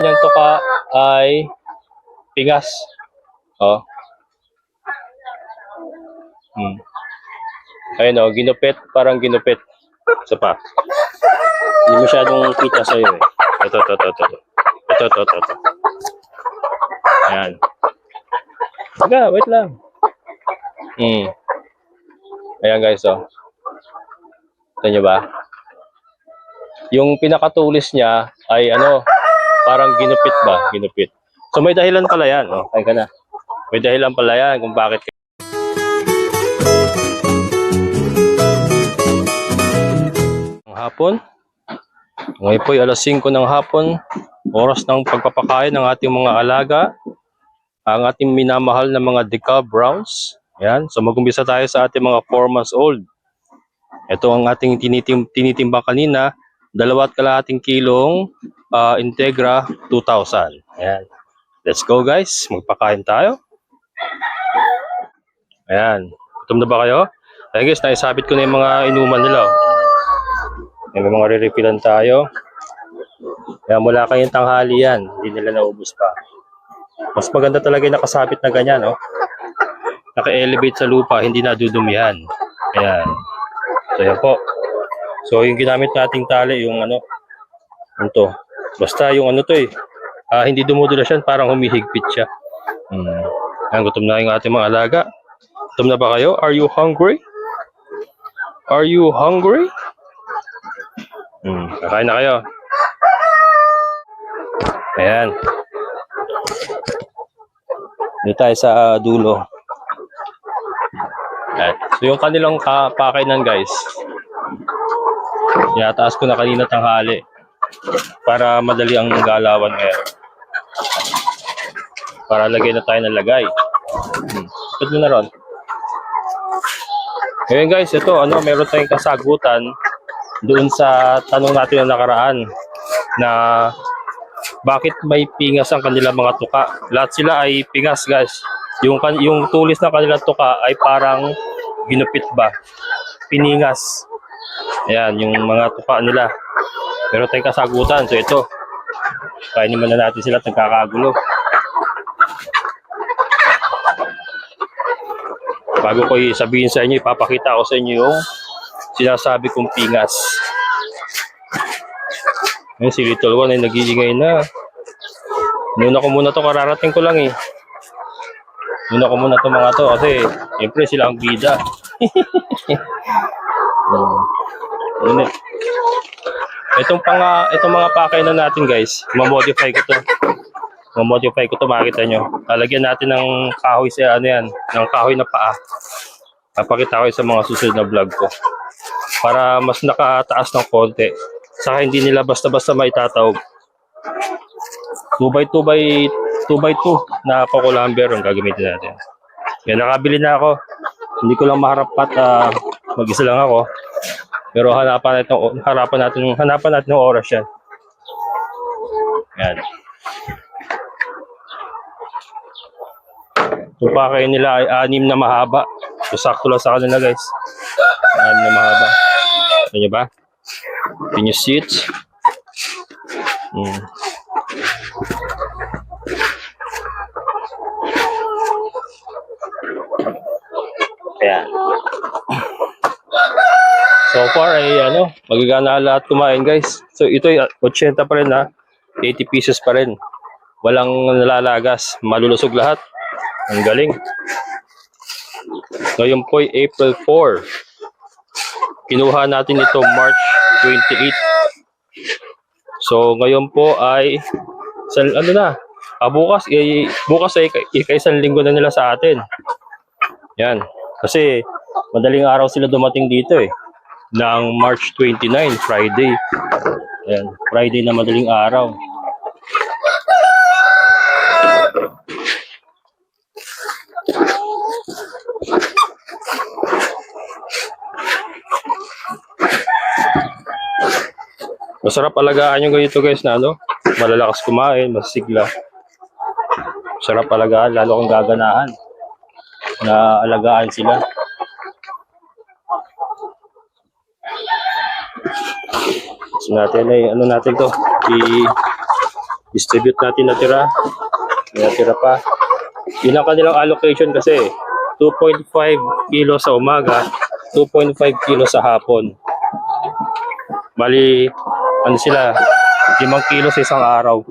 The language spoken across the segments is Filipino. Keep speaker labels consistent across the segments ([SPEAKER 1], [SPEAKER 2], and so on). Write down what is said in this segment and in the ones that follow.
[SPEAKER 1] Yung tuka ay pingas. Oh. Ayun oh, ginupit, parang ginupit. Isa pa. Hindi masyadong kita sa'yo eh. Ito. Ito. Ayan. Sige, wait lang. Ayan guys, oh. Ito nyo ba? Yung pinakatulis niya ay ano, parang ginupit ba? Ginupit. So may dahilan pala yan. Oh, kain ka na. May dahilan pala yan kung bakit. Ang hapon. Ngayon po ay alas 5 ng hapon. Oras ng pagpapakain ng ating mga alaga. Ang ating minamahal na mga decal browns. Ayan. So mag-umpisa tayo sa ating mga 4 months old. Ito ang ating tinitimbang kanina. 2.5 kilong Integra 2000. Ayan. Let's go guys. Magpakain tayo. Ayan. Gutom na ba kayo? Ayan guys, naisabit ko na yung mga inuman nila. May mga re-refillan tayo. Kaya mula kayong tanghali yan. Hindi nila naubos pa. Mas maganda talaga yung nakasabit na ganyan. Oh. Naka-elevate sa lupa. Hindi nadudumihan. Ayan. So yan po. So yung ginamit nating tali, yung ano. Ito. Basta yung ano to eh. Hindi dumudulas yan. Parang humihigpit siya. Ayan, gutom na yung ating mga alaga. Gutom na ba kayo? Are you hungry? Are you hungry? Kakain na kayo. Ayan. Dito tayo sa dulo. Ayan. So yung kanilang pakainan guys. Yataas ko na kanina tanghali. Para madali ang galawan ngayon. Para lagay na tayo ng lagay. Ito na ron. Ngayon guys, ito ano, meron tayong kasagutan doon sa tanong natin na nakaraan na bakit may pingas ang kanilang mga tuka. Lahat sila ay pingas guys. Yung tulis ng kanilang tuka ay parang ginupit ba, piningas. Ayan, yung mga tuka nila. Meron tayong kasagutan. So ito, kainin muna natin sila at nagkakagulo. Bago ko sabihin sa inyo, ipapakita ko sa inyo yung sinasabi kong pingas. Ngayon si Little One ay nag-iingay na. Nuna ko muna to, kararating ko lang eh. Nuna ko muna to mga to kasi siyempre sila ang bida. Itong mga pakainan natin guys, ma-modify ko to. Makikita nyo. Lalagyan natin ng kahoy sa ano yan, ng kahoy na paa. Papakita ko sa mga susunod na vlog ko. Para mas nakataas ng konti. Saka hindi nila basta-basta maitatawag. 2x2 na Coco Lumber ang gagamitin natin. Yan, nakabili na ako. Hindi ko lang maharap at mag-isa lang ako. Pero hanapan natin ng oras yan. Yan. Yung pakay nila ay 6 na mahaba. So, sakto lang sa kanila guys. 6 na mahaba. Ano nyo ba? Can you see it? Ayan. So far ay magagana lahat kumain guys. So ito ay 80 pa rin ha. 80 pieces pa rin. Walang nalalagas. Malulusog lahat. Ang galing. Ngayon po ay April 4. Kinuha natin ito March 28. So ngayon po ay bukas ay ika-isang linggo na nila sa atin. Yan. Kasi madaling araw sila dumating dito eh. Ng March 29, Friday. Ayan, Friday na madaling araw. Masarap alagaan yung ganito guys na malalakas kumain, masigla. Masarap alagaan, lalo kung gaganahan na alagaan sila. So natin ay natin to, Distribute natin natira. May natira pa. Yun ang kanilang allocation kasi 2.5 kilo sa umaga, 2.5 kilo sa hapon. Bali, ano sila, 5 kilo sa isang araw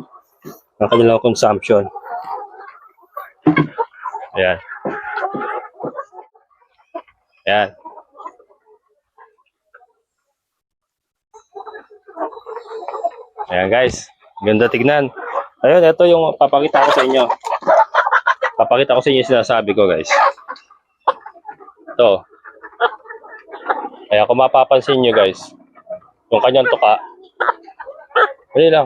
[SPEAKER 1] ang kanilang consumption. Ayan. Ayan. Ayan guys, ganda tignan. Ayun, ito yung papakita ko sa inyo. Papakita ko sa inyo yung sinasabi ko guys. Ito. Ayan, kung mapapansin nyo guys, yung kanyang tuka. Wait lang.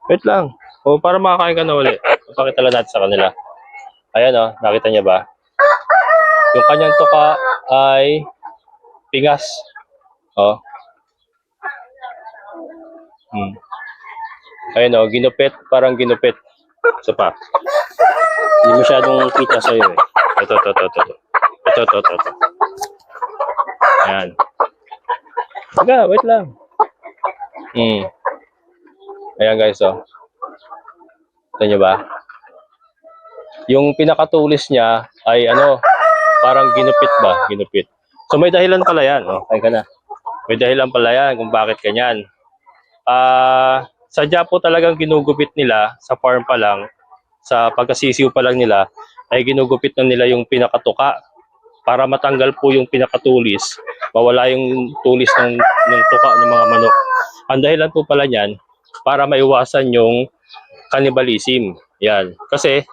[SPEAKER 1] Wait lang. O, para makakain ka na uli. Papakita lang natin sa kanila. Ayan o, nakita niya ba? Yung kanyang tuka ay pingas. O. Ayun o, ginupit, parang ginupit. So pa. Hindi masyadong kita sa'yo eh. Ito. Ito. Ayan. Taga, wait lang. Ayan guys o. Ito nyo ba? Yung pinakatulis niya ay ano, parang ginupit ba? Ginupit. So may dahilan pala yan. O, kaya ka na. May dahilan pala yan kung bakit ganyan. Sadya po talagang ginugupit nila sa farm pa lang, sa pagkasisiw pa lang nila, ay ginugupit na nila yung pinakatuka para matanggal po yung pinakatulis, mawala yung tulis ng tuka ng mga manok. Ang dahilan po pala niyan, para maiwasan yung cannibalism. Yan. Kasi,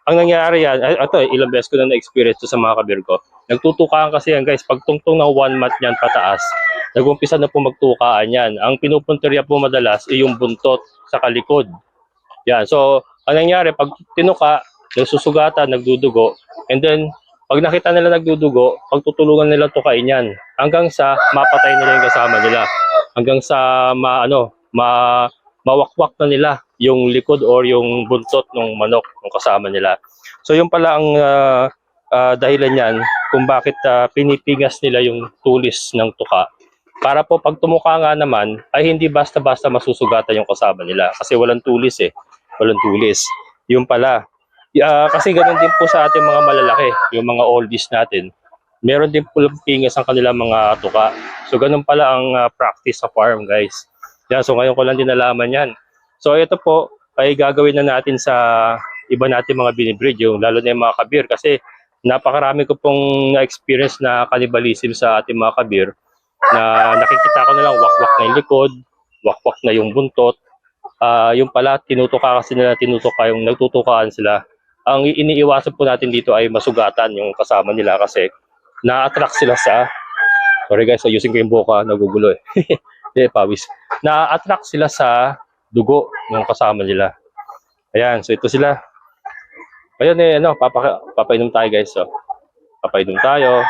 [SPEAKER 1] ang nangyari yan, ito ilang beses ko na na-experience sa mga kabir ko. Nagtutukaan kasi yan guys, pag tungtong ng 1 month yan pataas, nag-umpisa na po magtukaan yan. Ang pinupunteriya po madalas ay yung buntot sa kalikod. Yan. So, ang nangyari, pag tinuka, nagsusugatan, nagdudugo, and then, pag nakita nila nagdudugo, pagtutulungan nila tukain yan. Hanggang sa mapatay nila yung kasama nila. Hanggang sa mawakwak na nila yung likod or yung buntot ng manok ng kasama nila. So, yung pala ang dahilan yan kung bakit pinipingas nila yung tulis ng tuka. Para po pag tumuka nga naman, ay hindi basta-basta masusugatan yung kasama nila. Kasi walang tulis eh. Walang tulis. Yung pala. Kasi ganoon din po sa ating mga malalaki, yung mga oldies natin. Meron din po pingas ang kanilang mga tuka. So ganun pala ang practice sa farm guys. Yan, so ngayon ko lang din nalaman yan. So ito po ay gagawin na natin sa iba natin mga binibreed, yung lalo na yung mga kabir. Kasi napakarami ko pong na-experience na cannibalism sa ating mga kabir. Na nakikita ko na lang wakwak na yung likod, wakwak na yung buntot. Yung pala tinutuka kasi nila, yung nagtutukaan sila. Ang iniiwasan po natin dito ay masugatan yung kasama nila kasi na-attract sila sa, sorry guys, ayusin ko yung buka, nagugulo eh. Pawis. Na-attract sila sa dugo ng kasama nila. Ayan, so ito sila. Ayun eh, ano, papainom tayo guys. So, papainom tayo.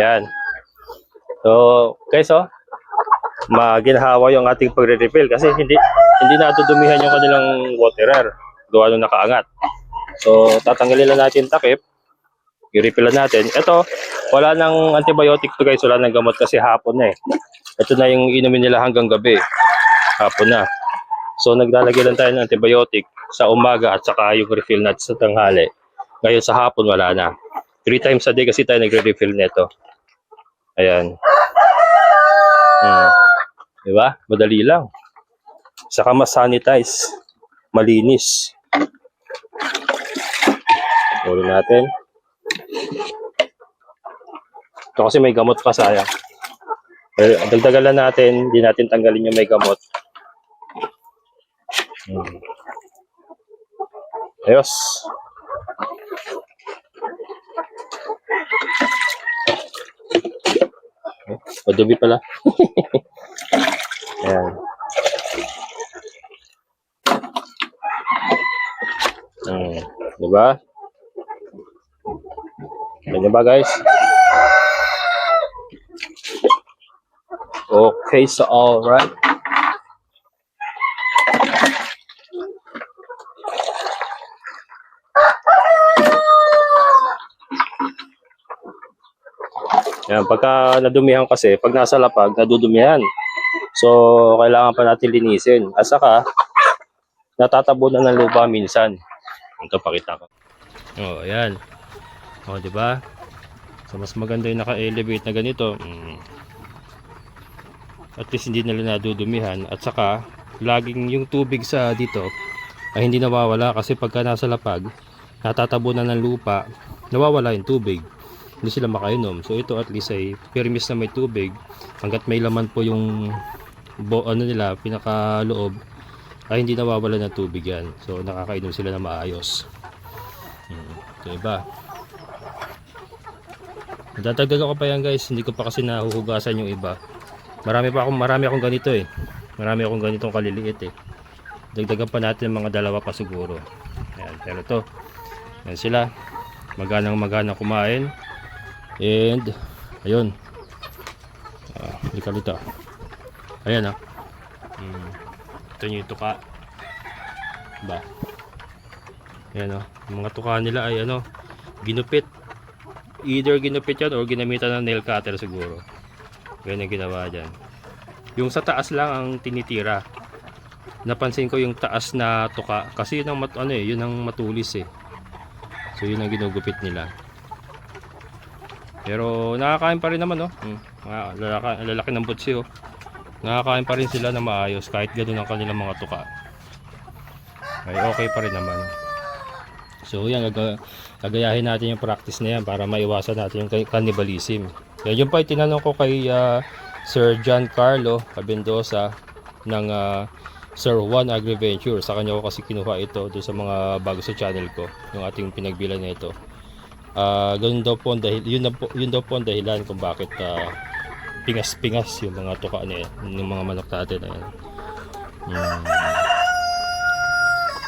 [SPEAKER 1] Yan. So, guys, ginhawa yung ating pagre-refill kasi hindi natudumihan yung kanilang waterer gawa nung nakaangat. So, tatanggalin lang natin takip. I-refillan natin. Ito, wala nang antibiotic to guys. Wala nang gamot kasi hapon na eh. Ito na yung inumin nila hanggang gabi. Hapon na. So, naglalagay lang tayo ng antibiotic sa umaga at saka yung refill natin sa tanghali. Ngayon sa hapon, wala na. 3 times a day kasi tayo nagre-refill nito. Ayan. Diba? Madali lang. Saka mas sanitize. Malinis. Ulit natin. Ito kasi may gamot pa, sayang. Dagdagan lang natin. Hindi natin tanggalin yung may gamot. Ayos. Madumi pala. Ayan. Diba? Ganyan ba guys? Okay, so alright. Yan, pagka nadumihan kasi, pag nasa lapag, nadudumihan. So, kailangan pa natin linisin. At saka, natatabunan ng lupa minsan. Ito, pakita ko. Oh, ayan. Oh, di ba? So, mas maganda yung naka-elevate na ganito. At least hindi nila nadudumihan. At saka, laging yung tubig sa dito ay hindi nawawala kasi pagka nasa lapag, natatabunan ng lupa, nawawala yung tubig. Hindi sila makainom. So, ito at least ay permis na may tubig. Hanggat may laman po yung ano nila, pinakaloob, ay hindi nawawala ng tubig yan. So, nakakainom sila na maayos. Ito iba. Dadagdagan ko pa yan guys, hindi ko pa kasi nahuhugasan yung iba. Marami akong ganito eh. Marami akong ganitong kaliliit eh. Dagdagan pa natin mga dalawa pa siguro. Ayan, pero to. Ayan sila. Maganang kumain. And ayun. Likalita. Ayan ah. Ito yung tuka. Ba. Ayan oh. Yung mga tuka nila ay ano, ginupit. Either ginupit yan or ginamitan ng nail cutter siguro. Ganyan ginawa dyan. Yung sa taas lang ang tinitira. Napansin ko yung taas na tuka. Kasi yun ang, yun ang matulis eh. So yun ang ginugupit nila. Pero nakakain pa rin naman oh. Lalaki ng butsi oh. Nakakain pa rin sila na maayos kahit ganoon ang kanilang mga tuka. Ay okay pa rin naman. So yan, gagayahin natin yung practice na yan para maiwasan natin yung cannibalism. Yan yung pa tinanong ko kay Sir John Carlo Cabendosa ng Sir Juan Agriventure. Sa kanya ko kasi kinuha ito doon sa mga bago sa channel ko, yung ating pinagbilan na ito. Ganun daw po ang yun daw po ang dahilan kung bakit pingas-pingas yung mga tuka na yan, yung mga manok natin. Ayan.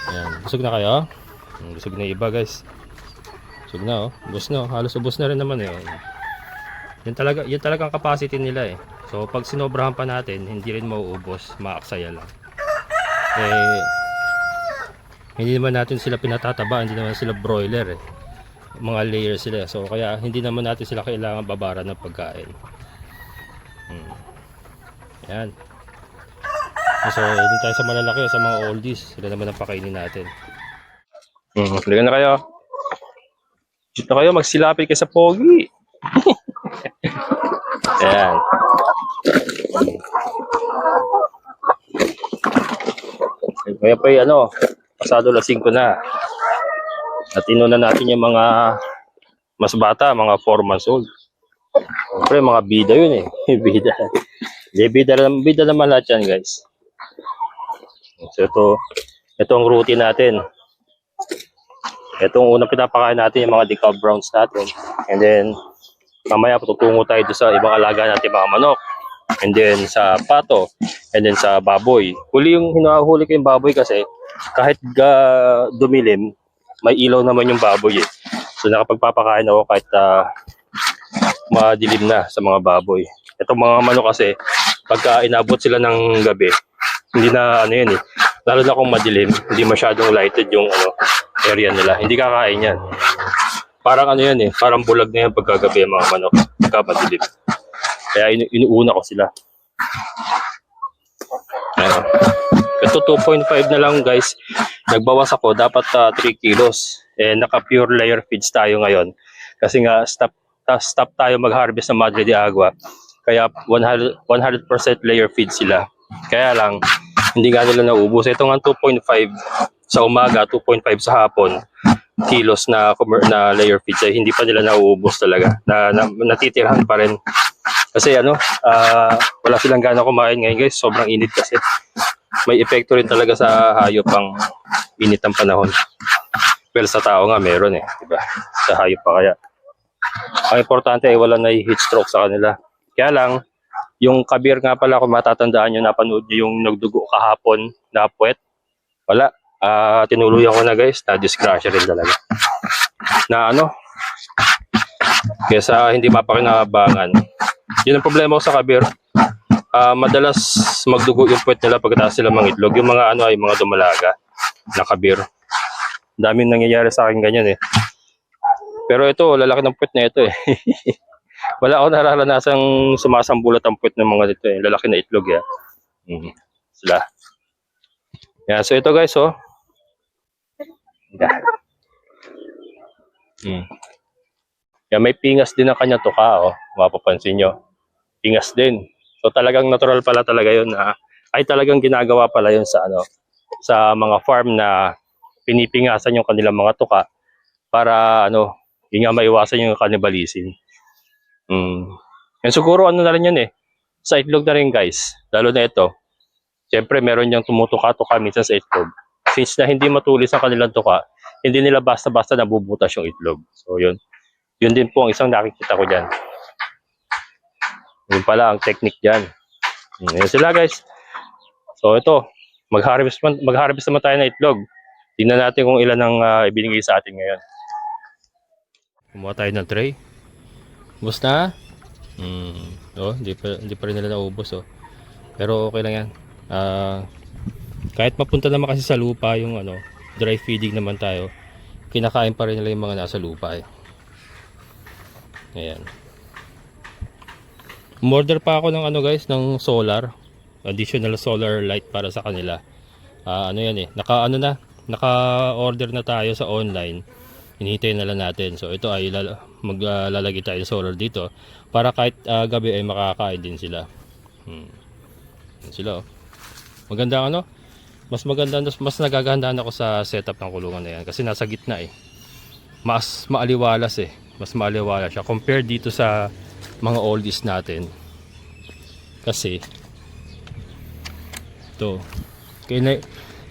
[SPEAKER 1] Ayan. Busog na kayo? Busog na iba guys. Busog na oh. Ubos na oh. Halos ubos na rin naman eh. Yan talagang capacity nila eh. So pag sinobrahan pa natin, hindi rin mauubos, maaksaya lang. Eh hindi naman natin sila pinatataba, hindi naman sila broiler eh. Mga layers sila. So kaya hindi naman natin sila kailangan babaran ng pagkain. Yan. So dito tayo sa malalaki, sa mga oldies. Sila naman ang pakainin natin. Halika na kayo. Dito kayo, magsilapit kayo sa pogi. Ayan. Kaya pa ano, pasado las 5 na. At inuna natin yung mga mas bata, mga 4 months old. Siyempre, mga bida yun eh. Bida naman lahat yan guys. So ito ang routine natin. Itong unang pinapakain natin yung mga decal browns natin. And then, mamaya tutungo tayo sa ibang alaga natin mga manok. And then sa pato. And then sa baboy. Yung hinuhuli ko yung baboy kasi kahit dumilim, may ilaw naman yung baboy eh. So nakapagpapakain ako kahit madilim na sa mga baboy. Itong mga manok kasi, pagka inabot sila ng gabi, hindi na yun eh. Lalo na kung madilim, hindi masyadong lighted yung area nila. Hindi kakain yan. Parang yan eh, parang bulag na yan pagkagabi ang mga manok, pagka madilim. Kaya inuuna ko sila. Ito 2.5 na lang guys. Nagbawas ako, dapat 3 kilos. Naka pure layer feeds tayo ngayon. Kasi nga stop tayo mag-harvest ng Madre de Agua. Kaya 100% layer feed sila. Kaya lang, hindi nga nila naubos. Ito nga 2.5 sa umaga, 2.5 sa hapon kilos na layer feeds ay hindi pa nila nauubos talaga. Natitirahan pa rin. Kasi wala silang gana kumain ngayon guys. Sobrang init kasi. May epekto rin talaga sa hayop ang init ng panahon. Pero sa tao nga meron eh, diba? Sa hayop pa kaya. Ang importante ay wala na heat stroke sa kanila. Kaya lang, yung kabir nga pala, kung matatandaan nyo, napanood nyo yung nagdugo kahapon na puwet. Wala. Tinuluyan ko na guys, na-disgrasya rin talaga. Na kesa hindi mapakinabangan. Yun ang problema ko sa kabir. Madalas magdugo yung puwet nila pagkatapos sila mangitlog. Yung mga ay mga dumalaga na kabir. Daming nangyayari sa akin ganyan eh. Pero ito, lalaki ng puwet na ito eh. Wala akong nararanasang sumasambulat ang puwet ng mga dito eh. Lalaki na itlog yan. Sila. Yan, so ito guys, oh. Yan. Yan, may pingas din ang kanya tuka, oh. Mapapansin nyo. Pingas din. So talagang natural pala talaga yun na ay talagang ginagawa pala yun sa ano sa mga farm na pinipingasan yung kanilang mga tuka para ano, yun nga maiwasan yung cannibalism. Yan siguro ano na rin yun eh. Sa itlog na rin guys. Lalo na ito. Siyempre meron yung tumutuka-tuka minsan sa itlog. Since na hindi matulis ang kanilang tuka, hindi nila basta-basta nabubutas yung itlog. So yun. Yun din po ang isang nakikita ko dyan. Yun pala ang technique dyan. Yun sila guys. So ito, mag-harvest naman tayo ng itlog. Tingnan natin kung ilan ang ibinigay sa atin ngayon. Kumuha tayo ng tray. Ubus na? Oh, hindi pa rin nila naubos oh. Pero okay lang yan. Kahit mapunta naman kasi sa lupa yung ano, dry feeding naman tayo. Kinakain pa rin nila yung mga nasa lupa eh. Ayan. Umorder pa ako ng ano guys, ng solar. Additional solar light para sa kanila. Ano yan eh, naka-order na tayo sa online. Hinihintay na lang natin. So ito ay maglalagay tayo ng solar dito para kahit gabi ay makakain din sila. Yan sila oh. Maganda ano? Mas maganda, mas nagagandahan ako sa setup ng kulungan na yan kasi nasa gitna eh. Mas maaliwalas eh. Mas maaliwalas siya compared dito sa mga oldies natin. Kasi ito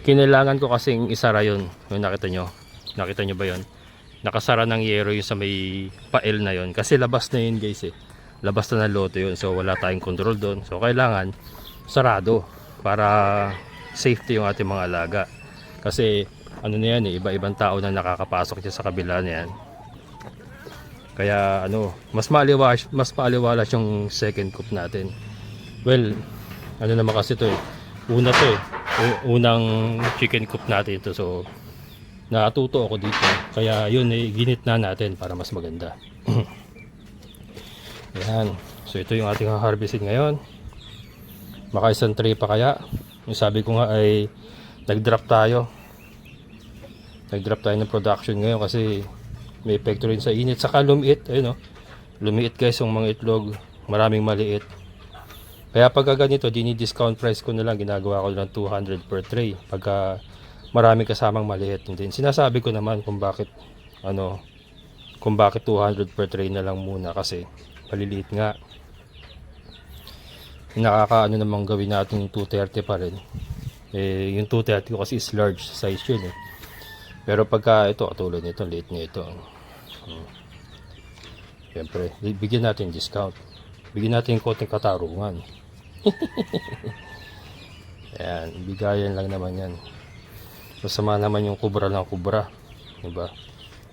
[SPEAKER 1] kinailangan ko kasing isara yun. Yung nakita nyo ba yun? Nakasara ng yero yung sa may pael na yun kasi labas na yun guys eh. Labas na ng lote yun, so wala tayong control doon. So kailangan sarado para safety yung ating mga alaga. Kasi ano na yan eh, iba-ibang tao na nakakapasok dyan sa kabila na yan. Kaya ano, mas maaliwalas yung second coop natin. Well, ano naman kasi to eh. Una to eh. Unang chicken coop natin ito. So, natuto ako dito. Kaya yun eh, ginit na natin para mas maganda. Ayan. So, ito yung ating harvestin ngayon. Maka isang tray pa kaya. Yung sabi ko nga ay nag-drop tayo. Nag-drop tayo ng production ngayon kasi may epekto rin sa init. Saka lumiit. Ayun o. Lumiit guys yung mga itlog. Maraming maliit. Kaya pagka ganito, dini-discount price ko na lang. Ginagawa ko lang 200 per tray. Pagka maraming kasamang maliit. And then, sinasabi ko naman kung bakit 200 per tray na lang muna. Kasi paliliit nga. Nakakaano namang gawin natin yung 230 pa rin. Eh, yung 230 ko kasi is large size yun eh. Pero pagka ito, katulad nito, liit nito. Siyempre, bigyan natin discount. Bigyan natin konting katarungan. Ayan, bigayan lang naman yan. Masama naman yung kubra ng kubra. Diba?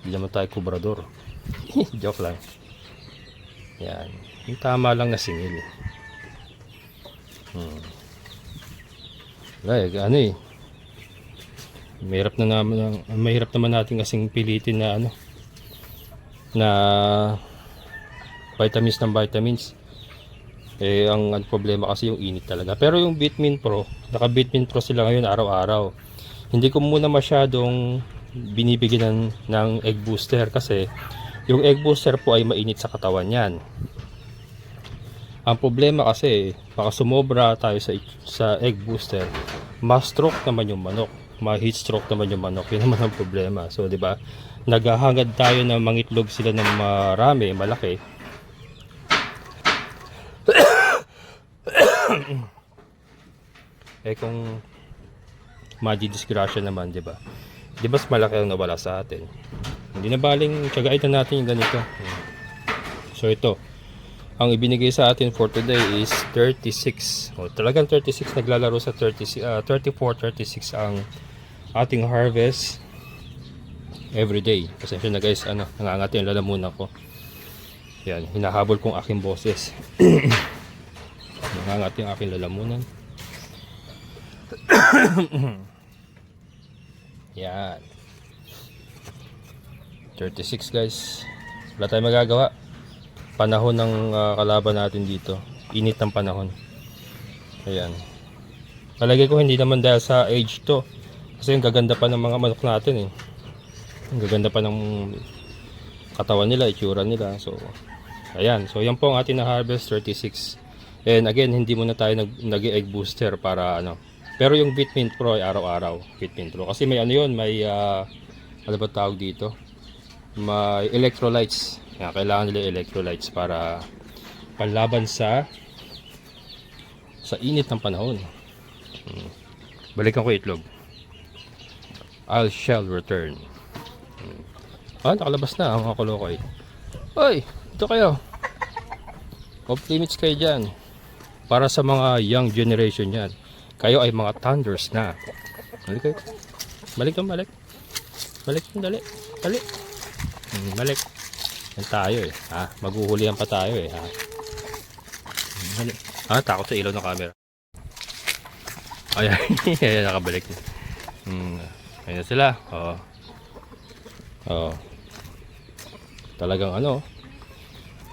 [SPEAKER 1] Hindi naman tayo kubrador. Joke lang. Ayan. Yung tama lang na singil. Ano eh. Mahirap naman natin kasing pilitin na na vitamins. Eh ang problema kasi yung init talaga. Pero yung Bitmin Pro, naka Bitmin Pro sila ngayon araw-araw. Hindi ko muna masyadong binibigyan ng egg booster kasi yung egg booster po ay mainit sa katawan yan. Ang problema kasi baka sumobra tayo sa egg booster, ma-stroke naman yung manok. Ma-heat stroke naman yung manok. Yun naman ang problema. So, di ba? Naghahangad tayo na mangitlog sila ng marami, malaki. Eh kung madidisgrasya naman, di ba? Di ba mas malaki ang nawala sa atin? Hindi na baling tiyagain na natin yung ganito. So, ito. Ang ibinigay sa atin for today is 36. O, talagang 36 naglalaro sa 34, 36 ang ating harvest everyday. Pasensya na guys, nangangati ang lalamunan ko. Yan, hinahabol kong aking boses. Nangangati ang aking lalamunan. Yan. 36 guys. Wala tayong magagawa. panahon ng kalaban natin dito. Init ng panahon. Ayan. Palagay ko hindi naman dahil sa age to. Kasi yung gaganda pa ng mga manok natin eh. Ang gaganda pa ng katawan nila, itsura nila. So, ayan. So, yan po ang ating na Harvest 36. And again, hindi muna tayo nag-egg booster para ano. Pero yung Vitamin Pro ay araw-araw. Vitamin Pro. Kasi may ano yun, may ano ba tawag dito? May electrolytes. Yan, kailangan nila electrolytes para panlaban sa init ng panahon. Balikan ko itlog. I shall return. Nakalabas na ang mga kolokoy. Hoy, ito kayo. Off limits kayo dyan. Para sa mga young generation yan. Kayo ay mga thunders na. Balik kayo. Balik. Balik, dali. Dali. Balik. Yan tayo eh. Maghuhulihan pa tayo eh. Balik. Takot sa ilaw ng camera. Ayan, ayan nakabalik. Ayan na sila. Talagang ano.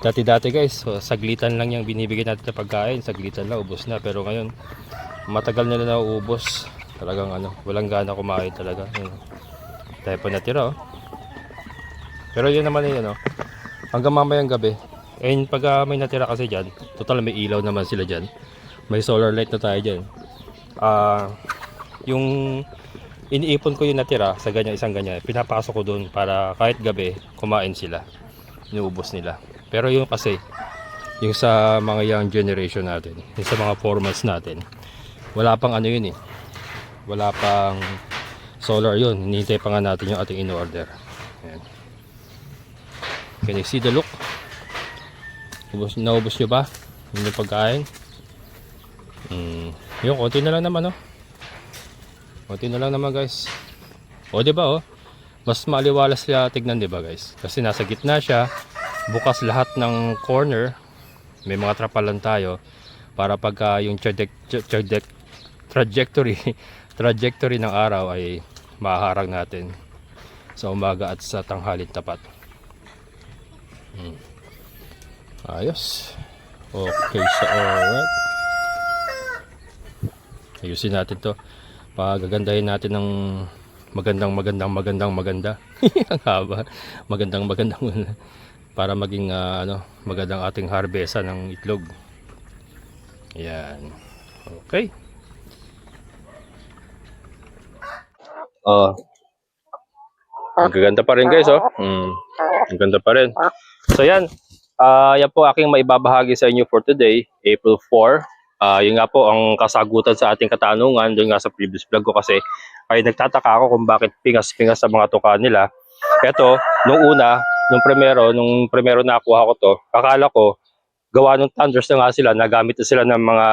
[SPEAKER 1] Dati guys, saglitan lang yung binibigay natin na pagkain. Saglitan lang, ubos na. Pero ngayon, matagal na nauubos. Talagang ano, walang gana kumain talaga. Tayo pa natira Pero yun naman yun hanggang mamayang gabi. And pag may natira kasi dyan, total may ilaw naman sila dyan. May solar light na tayo dyan. Yung iniipon ko yung natira sa isang ganyan, pinapasok ko doon para kahit gabi kumain sila. Inuubos nila. Pero yung kasi, yung sa mga young generation natin, yung sa mga 4 months natin, wala pang ano yun eh. Wala pang solar yun. Hinihintay pa nga natin yung ating in-order. Ayan. Can you see the look? Naubos nyo ba? Yung pagkain? Yung konti na lang naman konti na lang naman guys. Diba mas maliwalas siya tignan diba guys? Kasi nasa gitna siya. Bukas lahat ng corner. May mga trapalan tayo para pagka yung trajectory ng araw ay maharang natin sa umaga at sa tanghaling tapat. Ayos. Okay, so alright. Ayusin natin to. Pagagandahin natin ng maganda. Ang haba. Magandang para maging magandang ating harbesa ng itlog. Ayan. Okay. Ang gaganda pa rin guys ang ganda pa rin. So yan. Yan po aking maibabahagi sa inyo for today, April 4. Yun nga po ang kasagutan sa ating katanungan doon nga sa previous vlog ko kasi ay nagtataka ako kung bakit pingas-pingas sa mga tuka nila. Eto, nung primero nakuha ko to, akala ko gawa ng thunders na nga sila, nagamit na sila ng mga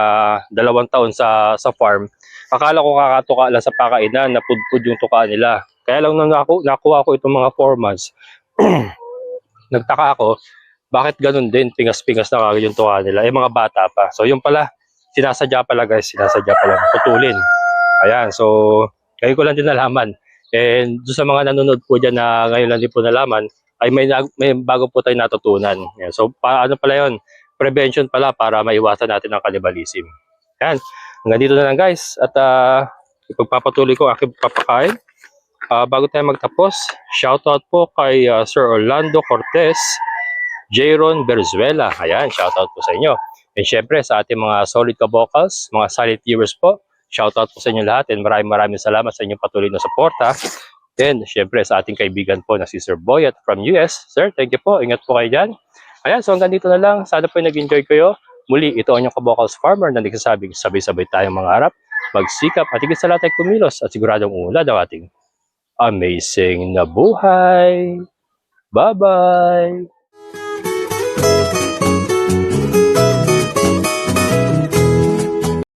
[SPEAKER 1] 2 taon sa farm. Akala ko kakatuka lang sa pakainan, napudpud yung tuka nila. Kaya lang nung nakuha ko itong mga 4 months, nagtaka ako, bakit ganun din, pingas-pingas na kagad yung tuka nila, mga bata pa. So yung pala, sinasadya pala putulin. Ayan, so kayo ko lang din nalaman. And doon sa mga nanonood po dyan na ngayon lang din po nalaman, ay may bago po tayo natutunan. Ayan, so paano pala yun? Prevention pala para maiwasan natin ang cannibalism. Ayan, hanggang dito na lang guys. At ipagpapatuloy ko aking papakain. Bago tayo magtapos, shoutout po kay Sir Orlando Cortez, Jayron Berzuela. Ayan, shoutout po sa inyo. And syempre sa ating mga solid kabokals, mga silent viewers po, shoutout po sa inyo lahat and maraming salamat sa inyong patuloy na suporta. And syempre sa ating kaibigan po na si Sir Boyet from US. Sir, thank you po. Ingat po kayo dyan. Ayan, so hanggang dito na lang. Sana po nag-enjoy kayo. Muli, ito ang inyong kabokals farmer na nagsasabing sabay-sabay tayong mangarap, magsikap at higit sa lahat ay kumilos at siguradong uunlad ang ating amazing na buhay. Bye-bye!